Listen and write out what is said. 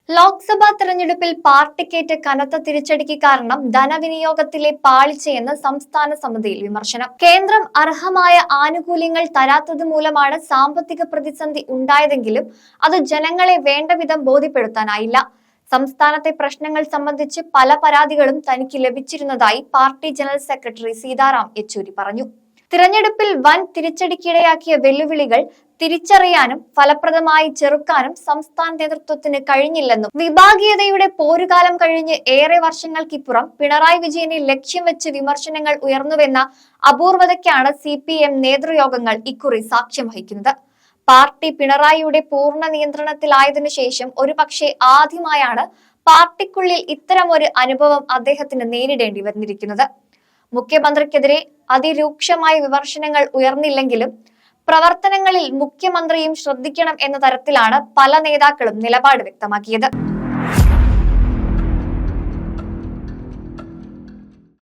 ലോക്സഭാ തെരഞ്ഞെടുപ്പിൽ പാർട്ടിക്കേറ്റ കനത്ത തിരിച്ചടിക്ക് കാരണം ധനവിനിയോഗത്തിലെ പാളിച്ചയെന്ന് സംസ്ഥാന സമിതിയിൽ വിമർശനം. കേന്ദ്രം അർഹമായ ആനുകൂല്യങ്ങൾ തരാത്തത് മൂലമാണ് സാമ്പത്തിക പ്രതിസന്ധി ഉണ്ടായതെങ്കിലും അത് ജനങ്ങളെ വേണ്ടവിധം ബോധ്യപ്പെടുത്താനായില്ല. സംസ്ഥാനത്തെ പ്രശ്നങ്ങൾ സംബന്ധിച്ച് പല പരാതികളും തനിക്ക് ലഭിച്ചിരുന്നതായി party general secretary Sitaram Yechury പറഞ്ഞു. തിരഞ്ഞെടുപ്പിൽ വൻ തിരിച്ചടിക്കിടയാക്കിയ വെല്ലുവിളികൾ തിരിച്ചറിയാനും ഫലപ്രദമായി ചെറുക്കാനും സംസ്ഥാന നേതൃത്വത്തിന് കഴിഞ്ഞില്ലെന്നും വിഭാഗീയതയുടെ പോരുകാലം കഴിഞ്ഞ് ഏറെ വർഷങ്ങൾക്കിപ്പുറം പിണറായി വിജയനെ ലക്ഷ്യം വെച്ച് വിമർശനങ്ങൾ ഉയർന്നുവെന്ന അപൂർവതയ്ക്കാണ് CPM നേതൃയോഗങ്ങൾ ഇക്കുറി സാക്ഷ്യം വഹിക്കുന്നത്. പാർട്ടി പിണറായിയുടെ പൂർണ്ണ നിയന്ത്രണത്തിലായതിനു ശേഷം ഒരുപക്ഷെ ആദ്യമായാണ് പാർട്ടിക്കുള്ളിൽ ഇത്തരമൊരു അനുഭവം അദ്ദേഹത്തിന് നേരിടേണ്ടി വന്നിരിക്കുന്നത്. മുഖ്യമന്ത്രിക്കെതിരെ അതിരൂക്ഷമായ വിമർശനങ്ങൾ ഉയർന്നില്ലെങ്കിലും പ്രവർത്തനങ്ങളിൽ മുഖ്യമന്ത്രിയും ശ്രദ്ധിക്കണം എന്ന തരത്തിലാണ് പല നേതാക്കളും നിലപാട് വ്യക്തമാക്കിയത്.